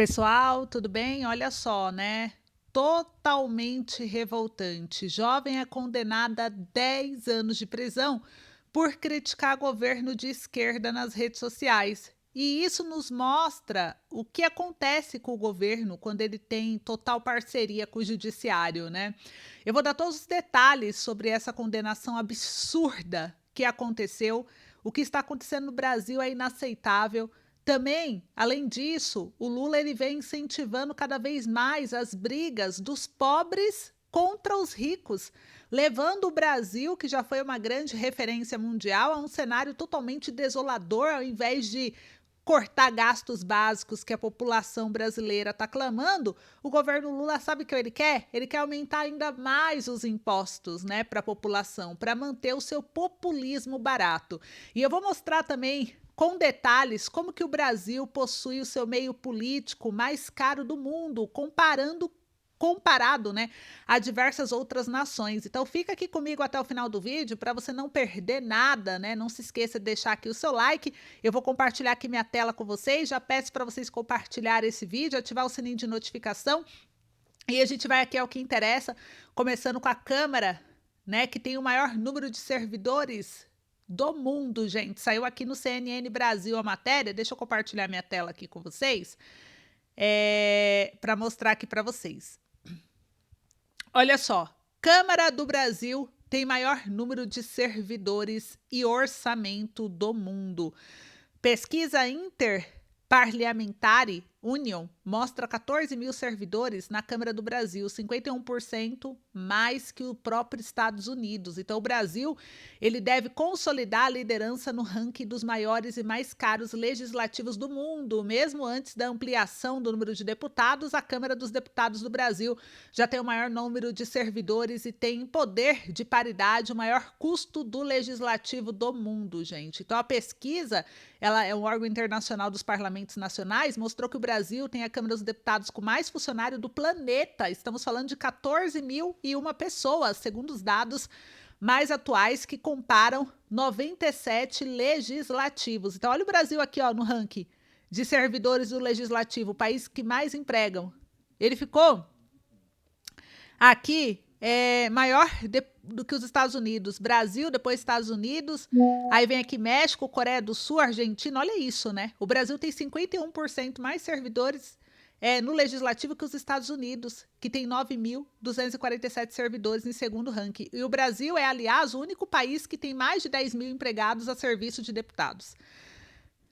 Pessoal, tudo bem? Olha só, né? Totalmente revoltante. Jovem é condenada a 10 anos de prisão por criticar governo de esquerda nas redes sociais. E isso nos mostra o que acontece com o governo quando ele tem total parceria com o judiciário, né? Eu vou dar todos os detalhes sobre essa condenação absurda que aconteceu. O que está acontecendo no Brasil é inaceitável. Também, além disso, o Lula ele vem incentivando cada vez mais as brigas dos pobres contra os ricos, levando o Brasil, que já foi uma grande referência mundial, a um cenário totalmente desolador, ao invés de cortar gastos básicos que a população brasileira está clamando, o governo Lula sabe o que ele quer? Ele quer aumentar ainda mais os impostos, né, para a população, para manter o seu populismo barato. E eu vou mostrar também com detalhes como que o Brasil possui o seu meio político mais caro do mundo, comparado, né, a diversas outras nações. Então fica aqui comigo até o final do vídeo para você não perder nada, né? Não se esqueça de deixar aqui o seu like. Eu vou compartilhar aqui minha tela com vocês. Já peço para vocês compartilhar esse vídeo, ativar o sininho de notificação. E a gente vai aqui ao que interessa, começando com a Câmara, né, que tem o maior número de servidores do mundo, gente. Saiu aqui no CNN Brasil a matéria. Deixa eu compartilhar minha tela aqui com vocês, para mostrar aqui para vocês. Olha só, Câmara do Brasil tem maior número de servidores e orçamento do mundo. Pesquisa Interparliamentare Union mostra 14 mil servidores na Câmara do Brasil, 51% mais que o próprio Estados Unidos. Então, o Brasil ele deve consolidar a liderança no ranking dos maiores e mais caros legislativos do mundo. Mesmo antes da ampliação do número de deputados, a Câmara dos Deputados do Brasil já tem o maior número de servidores e tem poder de paridade, o maior custo do legislativo do mundo, gente. Então, a pesquisa, ela é um órgão internacional dos parlamentos nacionais, mostrou que o Brasil tem a Câmara dos Deputados com mais funcionários do planeta. Estamos falando de 14.001 pessoas, segundo os dados mais atuais que comparam 97 legislativos. Então, olha o Brasil aqui, ó, no ranking de servidores do legislativo, o país que mais empregam. Ele ficou aqui maior do que os Estados Unidos. Brasil, depois Estados Unidos, aí vem aqui México, Coreia do Sul, Argentina, olha isso, né? O Brasil tem 51% mais servidores no legislativo que os Estados Unidos, que tem 9.247 servidores em segundo ranking. E o Brasil é, aliás, o único país que tem mais de 10 mil empregados a serviço de deputados.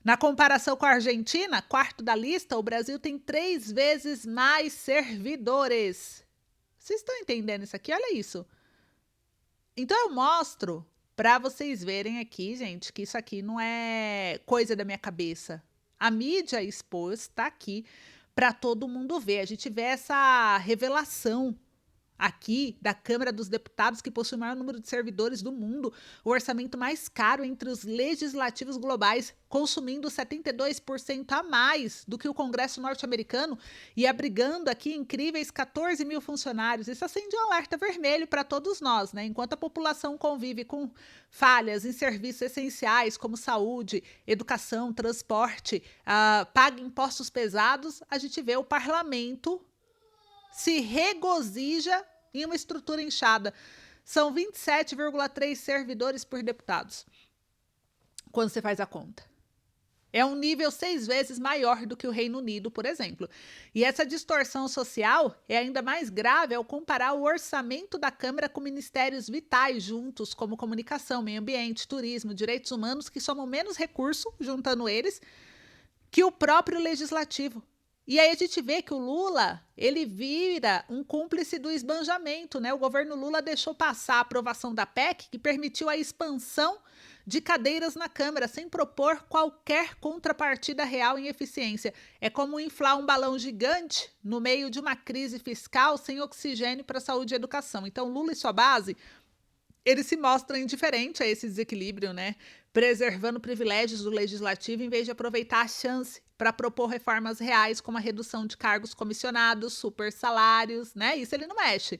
Na comparação com a Argentina, quarto da lista, o Brasil tem 3 vezes mais servidores. Vocês estão entendendo isso aqui? Olha isso. Então eu mostro para vocês verem aqui, gente, que isso aqui não é coisa da minha cabeça. A mídia expôs está aqui para todo mundo ver. A gente vê essa revelação aqui da Câmara dos Deputados, que possui o maior número de servidores do mundo, o orçamento mais caro entre os legislativos globais, consumindo 72% a mais do que o Congresso norte-americano e abrigando aqui incríveis 14 mil funcionários. Isso acende um alerta vermelho para todos nós, né? Enquanto a população convive com falhas em serviços essenciais como saúde, educação, transporte, paga impostos pesados, a gente vê o parlamento se regozija em uma estrutura inchada. São 27,3 servidores por deputados, quando você faz a conta. É um nível 6 vezes maior do que o Reino Unido, por exemplo. E essa distorção social é ainda mais grave ao comparar o orçamento da Câmara com ministérios vitais juntos, como comunicação, meio ambiente, turismo, direitos humanos, que somam menos recurso, juntando eles, que o próprio legislativo. E aí a gente vê que o Lula, ele vira um cúmplice do esbanjamento, né? O governo Lula deixou passar a aprovação da PEC, que permitiu a expansão de cadeiras na Câmara, sem propor qualquer contrapartida real em eficiência. É como inflar um balão gigante no meio de uma crise fiscal sem oxigênio para saúde e educação. Então, Lula e sua base, ele se mostra indiferente a esse desequilíbrio, né? Preservando privilégios do legislativo em vez de aproveitar a chance para propor reformas reais, como a redução de cargos comissionados, super salários, né? Isso ele não mexe.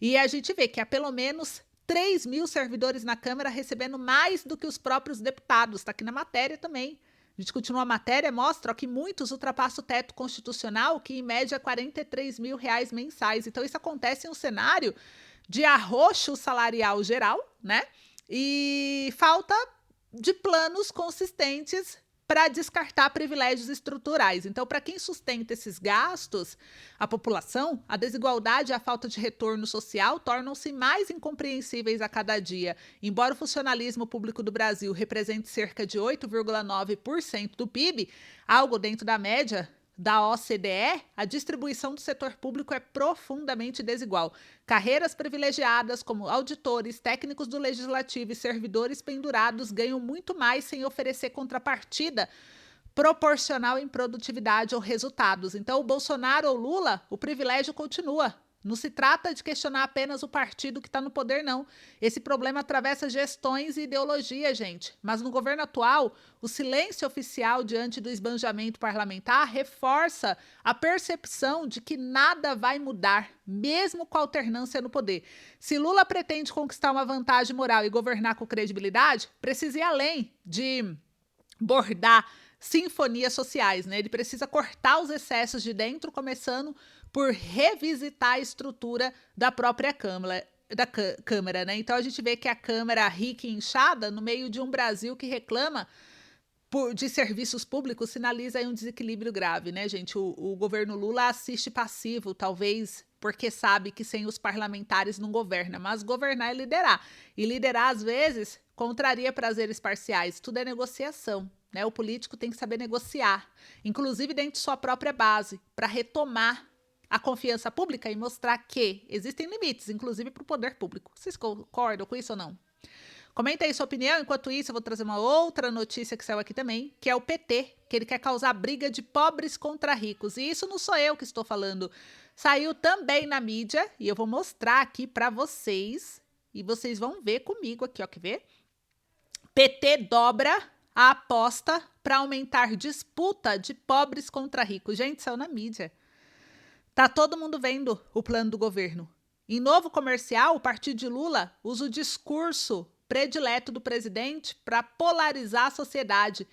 E a gente vê que há pelo menos 3 mil servidores na Câmara recebendo mais do que os próprios deputados. Está aqui na matéria também, A gente continua a matéria, mostra ó, que muitos ultrapassam o teto constitucional, que em média é R$ 43 mil mensais. Então, isso acontece em um cenário de arroxo salarial geral, né? E falta de planos consistentes para descartar privilégios estruturais. Então, para quem sustenta esses gastos, a população, a desigualdade e a falta de retorno social tornam-se mais incompreensíveis a cada dia. Embora o funcionalismo público do Brasil represente cerca de 8,9% do PIB, algo dentro da média da OCDE, a distribuição do setor público é profundamente desigual. Carreiras privilegiadas, como auditores, técnicos do legislativo e servidores pendurados, ganham muito mais sem oferecer contrapartida proporcional em produtividade ou resultados. Então, o Bolsonaro ou Lula, o privilégio continua. Não se trata de questionar apenas o partido que está no poder, não. Esse problema atravessa gestões e ideologia, gente. Mas no governo atual, o silêncio oficial diante do esbanjamento parlamentar reforça a percepção de que nada vai mudar, mesmo com a alternância no poder. Se Lula pretende conquistar uma vantagem moral e governar com credibilidade, precisa ir além de bordar sinfonias sociais, né? Ele precisa cortar os excessos de dentro, começando por revisitar a estrutura da própria Câmara, né? Então a gente vê que a Câmara rica e inchada, no meio de um Brasil que reclama de serviços públicos, sinaliza aí um desequilíbrio grave, né, gente? O governo Lula assiste passivo, talvez porque sabe que sem os parlamentares não governa, mas governar é liderar. E liderar, às vezes, contraria prazeres parciais. Tudo é negociação, né? O político tem que saber negociar, inclusive dentro de sua própria base, para retomar a confiança pública e mostrar que existem limites, inclusive para o poder público. Vocês concordam com isso ou não? Comenta aí sua opinião. Enquanto isso, eu vou trazer uma outra notícia que saiu aqui também, que é o PT, que ele quer causar briga de pobres contra ricos. E isso não sou eu que estou falando. Saiu também na mídia e eu vou mostrar aqui para vocês. E vocês vão ver comigo aqui, ó, quer ver? PT dobra a aposta para aumentar disputa de pobres contra ricos. Gente, saiu na mídia. Tá todo mundo vendo o plano do governo. Em novo comercial, o partido de Lula usa o discurso predileto do presidente para polarizar a sociedade.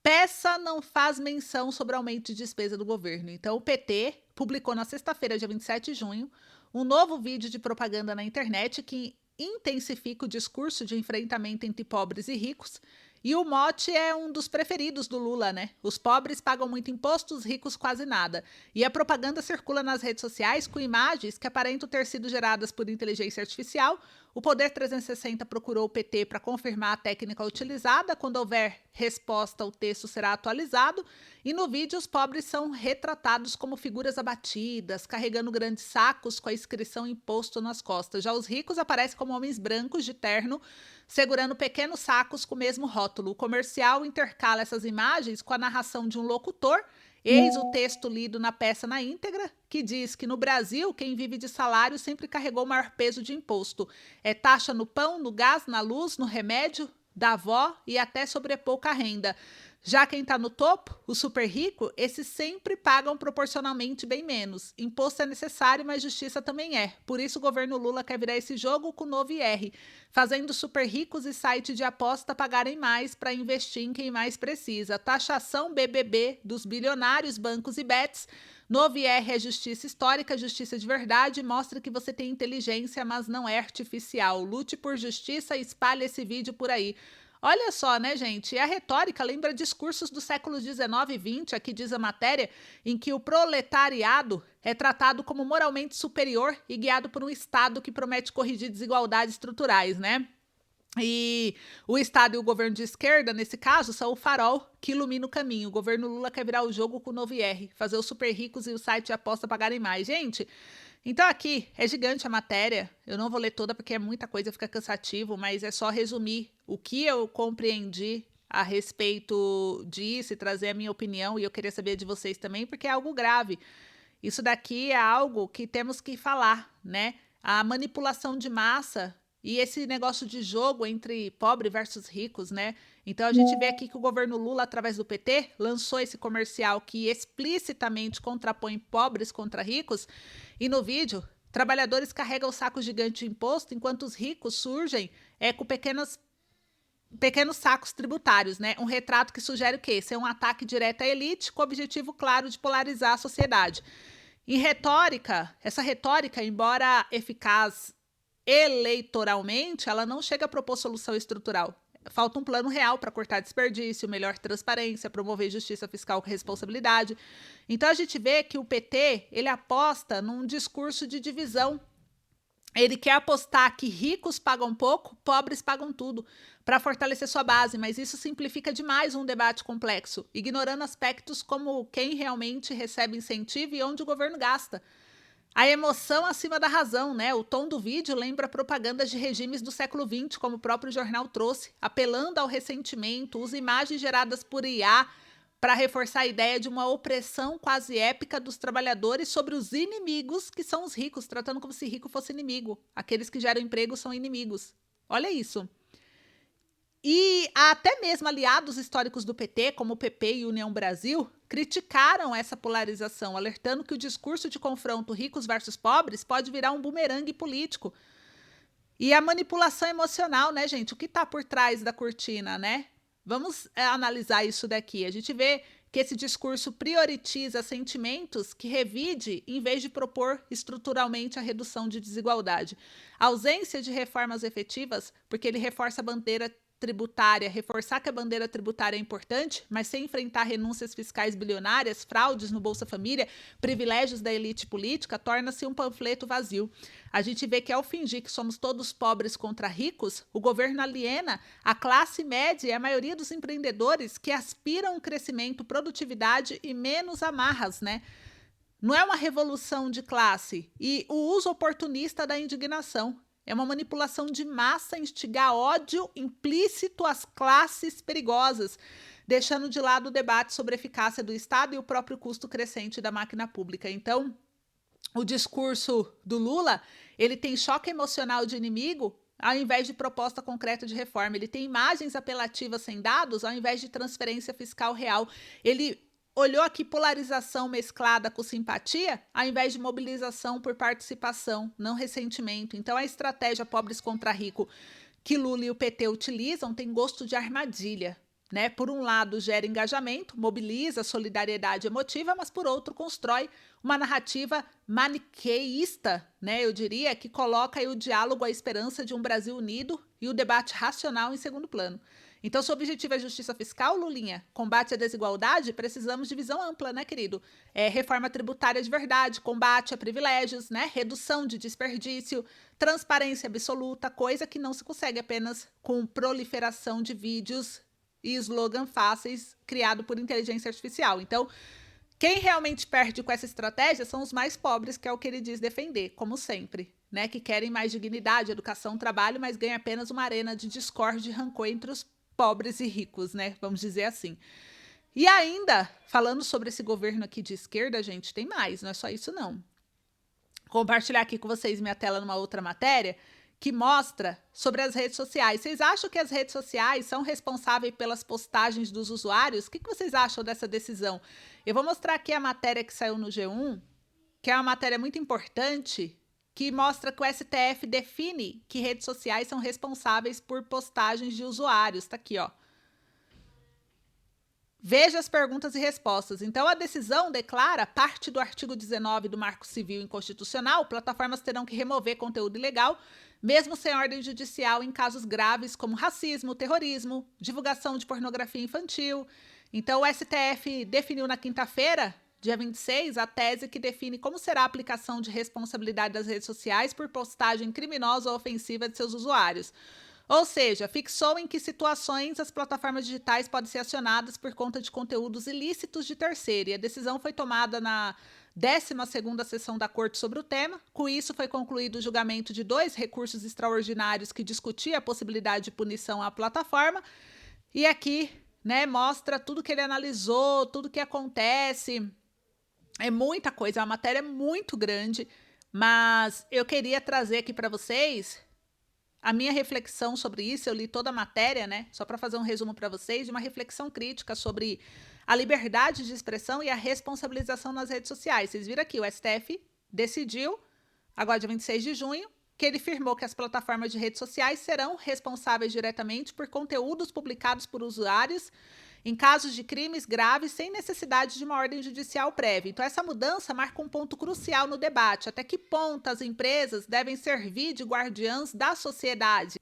Peça não faz menção sobre aumento de despesa do governo. Então, o PT publicou na sexta-feira, dia 27 de junho, um novo vídeo de propaganda na internet que intensifica o discurso de enfrentamento entre pobres e ricos. E o mote é um dos preferidos do Lula, né? Os pobres pagam muito imposto, os ricos quase nada. E a propaganda circula nas redes sociais com imagens que aparentam ter sido geradas por inteligência artificial. O Poder 360 procurou o PT para confirmar a técnica utilizada. Quando houver resposta, o texto será atualizado. E no vídeo, os pobres são retratados como figuras abatidas, carregando grandes sacos com a inscrição imposto nas costas. Já os ricos aparecem como homens brancos de terno, segurando pequenos sacos com o mesmo rótulo. O comercial intercala essas imagens com a narração de um locutor. Eis o texto lido na peça na íntegra, que diz que no Brasil, quem vive de salário sempre carregou o maior peso de imposto. É taxa no pão, no gás, na luz, no remédio da avó e até sobre pouca renda. Já quem está no topo, o super rico, esses sempre pagam proporcionalmente bem menos. Imposto é necessário, mas justiça também é. Por isso o governo Lula quer virar esse jogo com o novo IR, fazendo super ricos e site de aposta pagarem mais para investir em quem mais precisa. Taxação BBB dos bilionários, bancos e bets. Novo IR é justiça histórica, justiça de verdade, mostra que você tem inteligência, mas não é artificial. Lute por justiça e espalhe esse vídeo por aí. Olha só, né, gente? E a retórica lembra discursos do século XIX e XX, aqui diz a matéria, em que o proletariado é tratado como moralmente superior e guiado por um Estado que promete corrigir desigualdades estruturais, né? E o Estado e o governo de esquerda, nesse caso, são o farol que ilumina o caminho. O governo Lula quer virar o jogo com o novo IR, fazer os super ricos e o site de aposta pagarem mais. Gente, então aqui é gigante a matéria, eu não vou ler toda porque é muita coisa, fica cansativo, mas é só resumir o que eu compreendi a respeito disso e trazer a minha opinião, e eu queria saber de vocês também, porque é algo grave. Isso daqui é algo que temos que falar, né? A manipulação de massa e esse negócio de jogo entre pobre versus ricos, né? Então a gente vê aqui que o governo Lula, através do PT, lançou esse comercial que explicitamente contrapõe pobres contra ricos. E no vídeo, trabalhadores carregam o saco gigante de imposto, enquanto os ricos surgem com pequenas pequenos sacos tributários, né? Um retrato que sugere o quê? Ser um ataque direto à elite com o objetivo claro de polarizar a sociedade. Em retórica, essa retórica, embora eficaz eleitoralmente, ela não chega a propor solução estrutural. Falta um plano real para cortar desperdício, melhor transparência, promover justiça fiscal com responsabilidade. Então a gente vê que o PT, ele aposta num discurso de divisão. Ele quer apostar que ricos pagam pouco, pobres pagam tudo, para fortalecer sua base, mas isso simplifica demais um debate complexo, ignorando aspectos como quem realmente recebe incentivo e onde o governo gasta. A emoção acima da razão, né? O tom do vídeo lembra propagandas de regimes do século XX, como o próprio jornal trouxe, apelando ao ressentimento, usa imagens geradas por IA para reforçar a ideia de uma opressão quase épica dos trabalhadores sobre os inimigos, que são os ricos, tratando como se rico fosse inimigo. Aqueles que geram emprego são inimigos. Olha isso. E até mesmo aliados históricos do PT, como o PP e União Brasil, criticaram essa polarização, alertando que o discurso de confronto ricos versus pobres pode virar um bumerangue político. E a manipulação emocional, né, gente? O que está por trás da cortina, né? Vamos analisar isso daqui. A gente vê que esse discurso prioritiza sentimentos que revide em vez de propor estruturalmente a redução de desigualdade. A ausência de reformas efetivas, porque ele reforça a bandeira tributária, reforçar que a bandeira tributária é importante, mas sem enfrentar renúncias fiscais bilionárias, fraudes no Bolsa Família, privilégios da elite política, torna-se um panfleto vazio. A gente vê que ao fingir que somos todos pobres contra ricos, o governo aliena a classe média e a maioria dos empreendedores que aspiram a um crescimento, produtividade e menos amarras, né? Não é uma revolução de classe e o uso oportunista da indignação. É uma manipulação de massa instigar ódio implícito às classes perigosas, deixando de lado o debate sobre a eficácia do Estado e o próprio custo crescente da máquina pública. Então, o discurso do Lula, ele tem choque emocional de inimigo ao invés de proposta concreta de reforma. Ele tem imagens apelativas sem dados ao invés de transferência fiscal real. Ele olhou aqui polarização mesclada com simpatia, ao invés de mobilização por participação, não ressentimento. Então, a estratégia pobres contra rico que Lula e o PT utilizam tem gosto de armadilha. Né? Por um lado, gera engajamento, mobiliza solidariedade emotiva, mas por outro, constrói uma narrativa maniqueísta, né? Eu diria, que coloca aí o diálogo, a esperança de um Brasil unido e o debate racional em segundo plano. Então, se o objetivo é justiça fiscal, Lulinha, combate à desigualdade, precisamos de visão ampla, né, querido? Reforma tributária de verdade, combate a privilégios, né? Redução de desperdício, transparência absoluta, coisa que não se consegue apenas com proliferação de vídeos e slogan fáceis criado por inteligência artificial. Então, quem realmente perde com essa estratégia são os mais pobres, que é o que ele diz defender, como sempre, né? Que querem mais dignidade, educação, trabalho, mas ganham apenas uma arena de discórdia e rancor entre os pobres e ricos, né? Vamos dizer assim. E ainda, falando sobre esse governo aqui de esquerda, gente, tem mais, não é só isso não. Compartilhar aqui com vocês minha tela numa outra matéria que mostra sobre as redes sociais. Vocês acham que as redes sociais são responsáveis pelas postagens dos usuários? O que vocês acham dessa decisão? Eu vou mostrar aqui a matéria que saiu no G1, que é uma matéria muito importante, que mostra que o STF define que redes sociais são responsáveis por postagens de usuários. Tá aqui, ó. Veja as perguntas e respostas. Então, a decisão declara, parte do artigo 19 do Marco Civil Inconstitucional, plataformas terão que remover conteúdo ilegal, mesmo sem ordem judicial, em casos graves como racismo, terrorismo, divulgação de pornografia infantil. Então, o STF definiu na quinta-feira, dia 26, a tese que define como será a aplicação de responsabilidade das redes sociais por postagem criminosa ou ofensiva de seus usuários. Ou seja, fixou em que situações as plataformas digitais podem ser acionadas por conta de conteúdos ilícitos de terceiro. E a decisão foi tomada na 12ª sessão da Corte sobre o tema. Com isso, foi concluído o julgamento de 2 recursos extraordinários que discutiam a possibilidade de punição à plataforma. E aqui, né, mostra tudo que ele analisou, tudo que acontece. É muita coisa, é uma matéria muito grande, mas eu queria trazer aqui para vocês a minha reflexão sobre isso. Eu li toda a matéria, né? Só para fazer um resumo para vocês, de uma reflexão crítica sobre a liberdade de expressão e a responsabilização nas redes sociais. Vocês viram aqui, o STF decidiu, agora dia 26 de junho, que ele afirmou que as plataformas de redes sociais serão responsáveis diretamente por conteúdos publicados por usuários em casos de crimes graves sem necessidade de uma ordem judicial prévia. Então, essa mudança marca um ponto crucial no debate. Até que ponto as empresas devem servir de guardiãs da sociedade?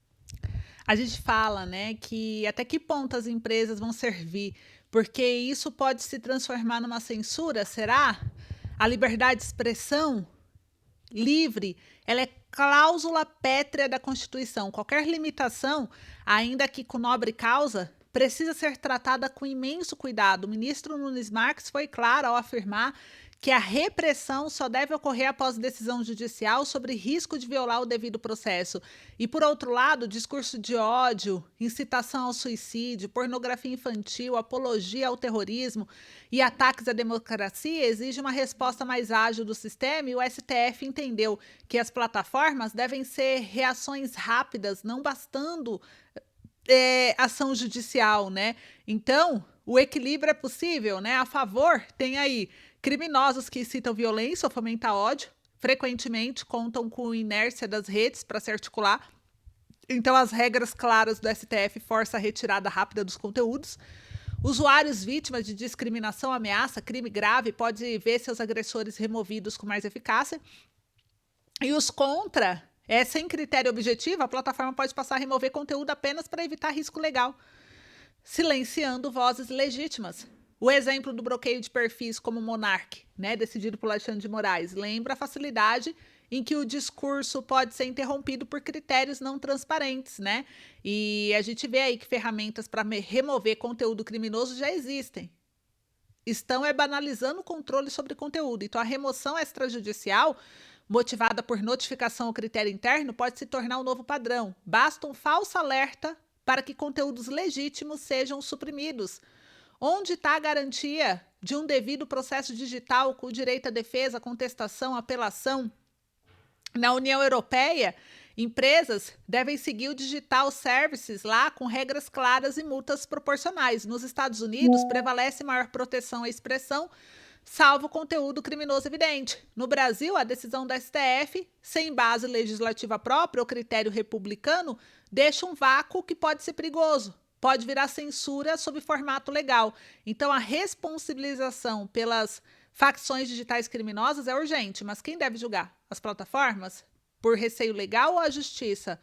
A gente fala, né, que até que ponto as empresas vão servir, porque isso pode se transformar numa censura, será? A liberdade de expressão livre, ela é cláusula pétrea da Constituição. Qualquer limitação, ainda que com nobre causa, precisa ser tratada com imenso cuidado. O ministro Nunes Marques foi claro ao afirmar que a repressão só deve ocorrer após decisão judicial sobre risco de violar o devido processo. E, por outro lado, discurso de ódio, incitação ao suicídio, pornografia infantil, apologia ao terrorismo e ataques à democracia exigem uma resposta mais ágil do sistema, e o STF entendeu que as plataformas devem ser reações rápidas, não bastando ação judicial, né? Então, o equilíbrio é possível, né? A favor, tem aí criminosos que incitam violência ou fomentam ódio, frequentemente contam com inércia das redes para se articular. Então, as regras claras do STF forçam a retirada rápida dos conteúdos. Usuários vítimas de discriminação, ameaça, crime grave podem ver seus agressores removidos com mais eficácia. E os contra, sem critério objetivo, a plataforma pode passar a remover conteúdo apenas para evitar risco legal, silenciando vozes legítimas. O exemplo do bloqueio de perfis como o Monark, né, decidido por Alexandre de Moraes, lembra a facilidade em que o discurso pode ser interrompido por critérios não transparentes, né? E a gente vê aí que ferramentas para remover conteúdo criminoso já existem. Estão banalizando o controle sobre conteúdo. Então, a remoção extrajudicial, motivada por notificação ao critério interno, pode se tornar um novo padrão. Basta um falso alerta para que conteúdos legítimos sejam suprimidos. Onde está a garantia de um devido processo digital com direito à defesa, contestação, apelação? Na União Europeia, empresas devem seguir o Digital Services lá com regras claras e multas proporcionais. Nos Estados Unidos, prevalece maior proteção à expressão, salvo conteúdo criminoso evidente. No Brasil, a decisão da STF, sem base legislativa própria ou critério republicano, deixa um vácuo que pode ser perigoso. Pode virar censura sob formato legal. Então, a responsabilização pelas facções digitais criminosas é urgente, mas quem deve julgar? As plataformas? Por receio legal ou a justiça?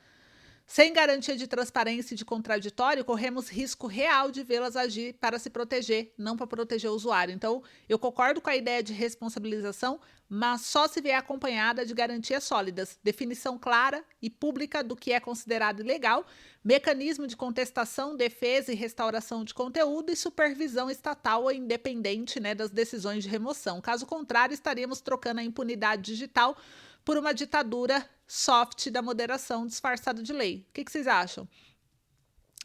Sem garantia de transparência e de contraditório, corremos risco real de vê-las agir para se proteger, não para proteger o usuário. Então, eu concordo com a ideia de responsabilização, mas só se vier acompanhada de garantias sólidas, definição clara e pública do que é considerado ilegal, mecanismo de contestação, defesa e restauração de conteúdo e supervisão estatal ou independente, né, das decisões de remoção. Caso contrário, estaríamos trocando a impunidade digital por uma ditadura soft da moderação disfarçada de lei. O que vocês acham?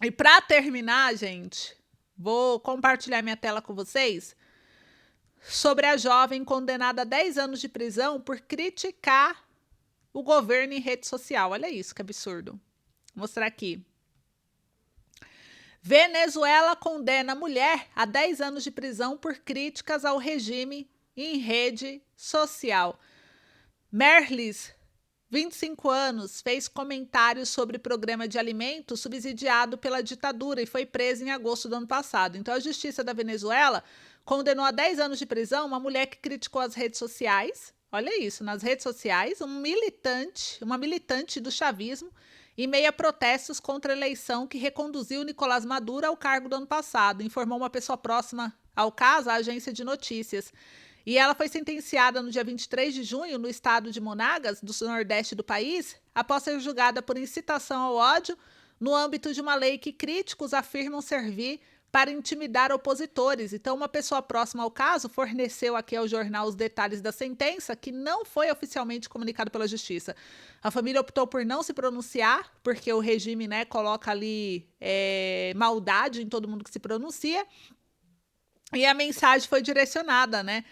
E para terminar, gente, vou compartilhar minha tela com vocês sobre a jovem condenada a 10 anos de prisão por criticar o governo em rede social. Olha isso, que absurdo. Vou mostrar aqui. Venezuela condena mulher a 10 anos de prisão por críticas ao regime em rede social. Merlis, 25 anos, fez comentários sobre programa de alimentos subsidiado pela ditadura e foi presa em agosto do ano passado. Então, a Justiça da Venezuela condenou a 10 anos de prisão uma mulher que criticou as redes sociais. Olha isso, nas redes sociais, uma militante do chavismo, em meio a protestos contra a eleição que reconduziu Nicolás Maduro ao cargo do ano passado, informou uma pessoa próxima ao caso, a agência de notícias. E ela foi sentenciada no dia 23 de junho no estado de Monagas, do nordeste do país, após ser julgada por incitação ao ódio no âmbito de uma lei que críticos afirmam servir para intimidar opositores. Então, uma pessoa próxima ao caso forneceu aqui ao jornal os detalhes da sentença, que não foi oficialmente comunicado pela Justiça. A família optou por não se pronunciar, porque o regime, né, coloca ali maldade em todo mundo que se pronuncia. E a mensagem foi direcionada, né?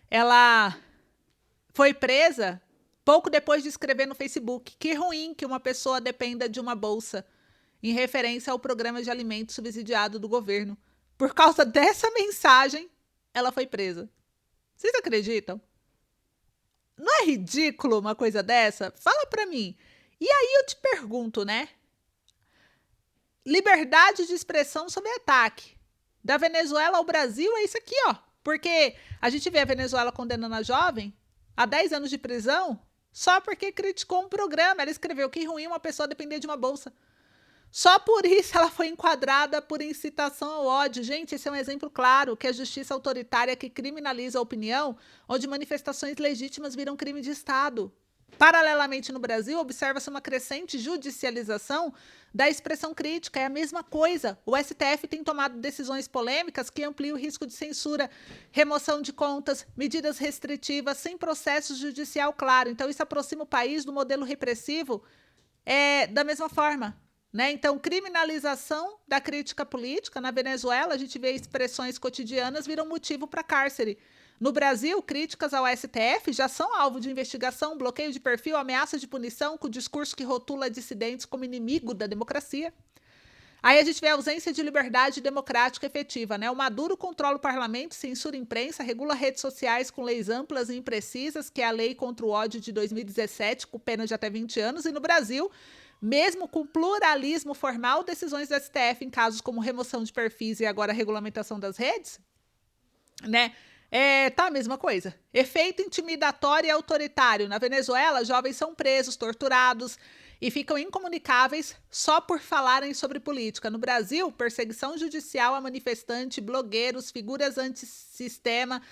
Ela foi presa pouco depois de escrever no Facebook: que ruim que uma pessoa dependa de uma bolsa, em referência ao programa de alimentos subsidiado do governo. Por causa dessa mensagem, ela foi presa. Vocês acreditam? Não é ridículo uma coisa dessa? Fala pra mim. E aí eu te pergunto, né? Liberdade de expressão sob ataque. Da Venezuela ao Brasil é isso aqui, ó. Porque a gente vê a Venezuela condenando a jovem a 10 anos de prisão só porque criticou um programa. Ela escreveu que ruim uma pessoa depender de uma bolsa. Só por isso ela foi enquadrada por incitação ao ódio. Gente, esse é um exemplo claro que a justiça autoritária que criminaliza a opinião, onde manifestações legítimas viram crime de Estado. Paralelamente, no Brasil, observa-se uma crescente judicialização da expressão crítica. É a mesma coisa. O STF tem tomado decisões polêmicas que ampliam o risco de censura, remoção de contas, medidas restritivas, sem processo judicial claro. Então, isso aproxima o país do modelo repressivo da mesma forma. Né? Então, criminalização da crítica política. Na Venezuela, a gente vê expressões cotidianas viram motivo para cárcere. No Brasil, críticas ao STF já são alvo de investigação, bloqueio de perfil, ameaça de punição, com discurso que rotula dissidentes como inimigo da democracia. Aí a gente vê a ausência de liberdade democrática efetiva, né? O Maduro controla o parlamento, censura a imprensa, regula redes sociais com leis amplas e imprecisas, que é a lei contra o ódio de 2017, com pena de até 20 anos, e no Brasil, mesmo com pluralismo formal, decisões do STF em casos como remoção de perfis e agora a regulamentação das redes, né? Tá a mesma coisa. Efeito intimidatório e autoritário. Na Venezuela, jovens são presos, torturados e ficam incomunicáveis só por falarem sobre política. No Brasil, perseguição judicial a manifestante, blogueiros, figuras antissistema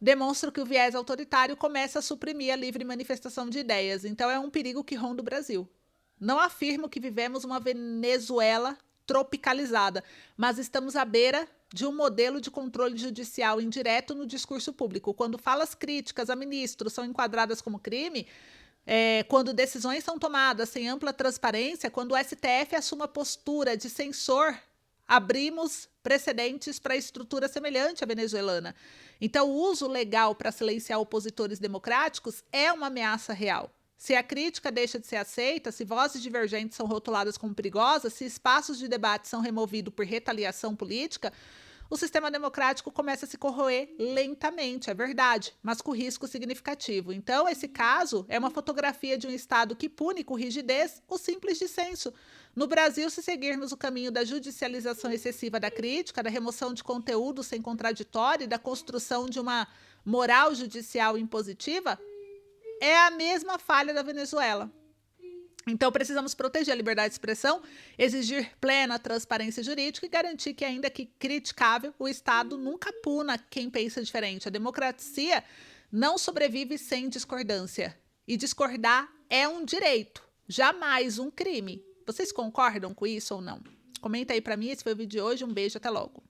demonstram que o viés autoritário começa a suprimir a livre manifestação de ideias. Então é um perigo que ronda o Brasil. Não afirmo que vivemos uma Venezuela tropicalizada, mas estamos à beira de um modelo de controle judicial indireto no discurso público. Quando falas críticas a ministros são enquadradas como crime, quando decisões são tomadas sem ampla transparência, quando o STF assume a postura de censor, abrimos precedentes para a estrutura semelhante à venezuelana. Então, o uso legal para silenciar opositores democráticos é uma ameaça real. Se a crítica deixa de ser aceita, se vozes divergentes são rotuladas como perigosas, se espaços de debate são removidos por retaliação política, o sistema democrático começa a se corroer lentamente, é verdade, mas com risco significativo. Então, esse caso é uma fotografia de um Estado que pune com rigidez o simples dissenso. No Brasil, se seguirmos o caminho da judicialização excessiva da crítica, da remoção de conteúdo sem contraditório e da construção de uma moral judicial impositiva, é a mesma falha da Venezuela. Então, precisamos proteger a liberdade de expressão, exigir plena transparência jurídica e garantir que, ainda que criticável, o Estado nunca puna quem pensa diferente. A democracia não sobrevive sem discordância. E discordar é um direito, jamais um crime. Vocês concordam com isso ou não? Comenta aí para mim. Esse foi o vídeo de hoje. Um beijo, até logo.